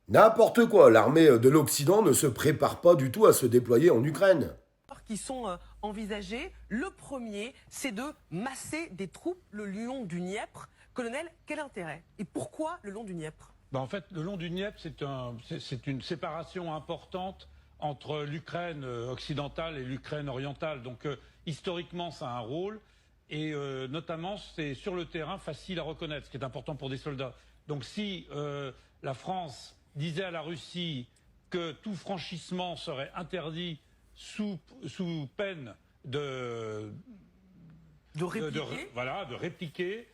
N'importe quoi, l'armée de l'Occident ne se prépare pas du tout à se déployer en Ukraine. Qui sont envisagés. Le premier, c'est de masser des troupes le long du Dniepr. Colonel, quel intérêt? Et pourquoi le long du Dniepr? En fait, le long du Dniepr, c'est une séparation importante entre l'Ukraine occidentale et l'Ukraine orientale. Donc, historiquement, ça a un rôle. Et notamment, c'est sur le terrain facile à reconnaître, ce qui est important pour des soldats. Donc, si la France disait à la Russie que tout franchissement serait interdit sous peine De répliquer. voilà, de répliquer,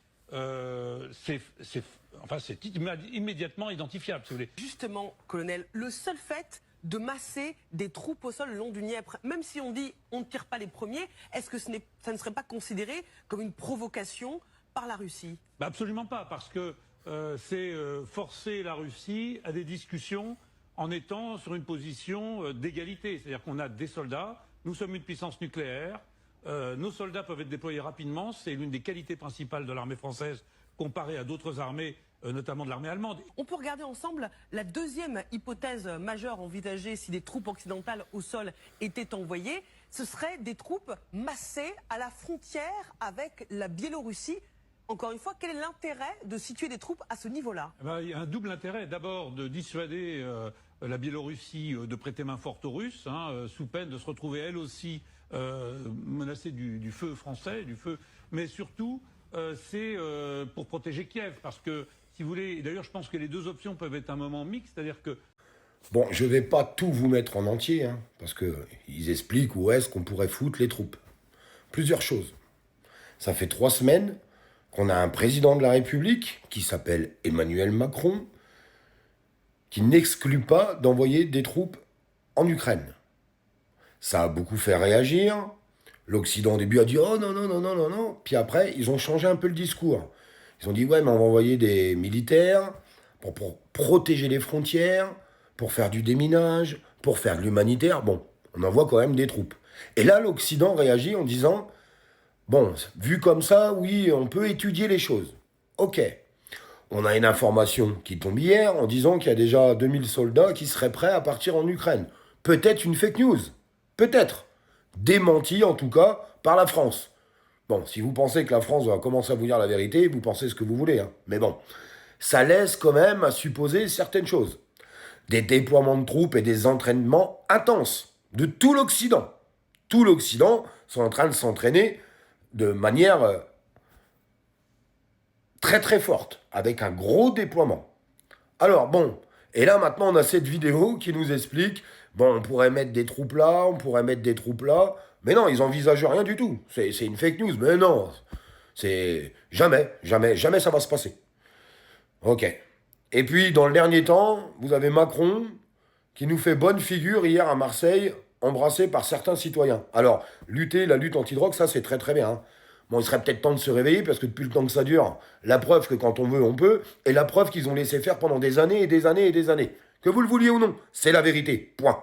c'est immédiatement identifiable, si vous voulez. Justement, colonel, le seul fait de masser des troupes au sol le long du Dniepr, même si on dit on ne tire pas les premiers, est-ce que ça ne serait pas considéré comme une provocation par la Russie? Absolument pas, parce que c'est forcer la Russie à des discussions en étant sur une position d'égalité. C'est-à-dire qu'on a des soldats, nous sommes une puissance nucléaire, nos soldats peuvent être déployés rapidement, c'est l'une des qualités principales de l'armée française comparée à d'autres armées, notamment de l'armée allemande. On peut regarder ensemble la deuxième hypothèse majeure envisagée si des troupes occidentales au sol étaient envoyées. Ce serait des troupes massées à la frontière avec la Biélorussie. Encore une fois, quel est l'intérêt de situer des troupes à ce niveau-là? Il y a un double intérêt. D'abord, de dissuader la Biélorussie de prêter main forte aux Russes, sous peine de se retrouver elle aussi menacée du feu français, du feu. Mais surtout, c'est pour protéger Kiev. Parce que, si vous voulez, et d'ailleurs, je pense que les deux options peuvent être un moment mixte, c'est-à-dire que. Bon, je vais pas tout vous mettre en entier, parce qu'ils expliquent où est-ce qu'on pourrait foutre les troupes. Plusieurs choses. Ça fait 3 semaines qu'on a un président de la République, qui s'appelle Emmanuel Macron, qui n'exclut pas d'envoyer des troupes en Ukraine. Ça a beaucoup fait réagir. L'Occident au début a dit oh non, non, non, non, non, non. Puis après, ils ont changé un peu le discours. Ils ont dit ouais, mais on va envoyer des militaires pour protéger les frontières, pour faire du déminage, pour faire de l'humanitaire. Bon, on envoie quand même des troupes. Et là, l'Occident réagit en disant bon, vu comme ça, oui, on peut étudier les choses. Ok. On a une information qui tombe hier en disant qu'il y a déjà 2000 soldats qui seraient prêts à partir en Ukraine. Peut-être une fake news. Peut-être. Démenti en tout cas par la France. Bon, si vous pensez que la France va commencer à vous dire la vérité, vous pensez ce que vous voulez. Mais bon, ça laisse quand même à supposer certaines choses. Des déploiements de troupes et des entraînements intenses de tout l'Occident. Tout l'Occident sont en train de s'entraîner de manière très très forte, avec un gros déploiement. Alors bon, et là maintenant on a cette vidéo qui nous explique, bon on pourrait mettre des troupes là, on pourrait mettre des troupes là, mais non, ils envisagent rien du tout. C'est une fake news, mais non, c'est jamais, jamais, jamais ça va se passer. Ok. Et puis dans le dernier temps, vous avez Macron qui nous fait bonne figure hier à Marseille, embrassé par certains citoyens. Alors, la lutte anti-drogue, ça c'est très très bien. Bon, il serait peut-être temps de se réveiller parce que depuis le temps que ça dure, la preuve que quand on veut, on peut, et la preuve qu'ils ont laissé faire pendant des années et des années et des années. Que vous le vouliez ou non, c'est la vérité. Point.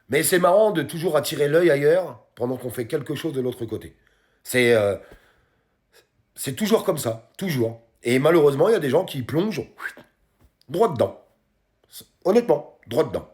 Mais c'est marrant de toujours attirer l'œil ailleurs pendant qu'on fait quelque chose de l'autre côté. C'est toujours comme ça, toujours. Et malheureusement, il y a des gens qui plongent droit dedans. Honnêtement, droit dedans.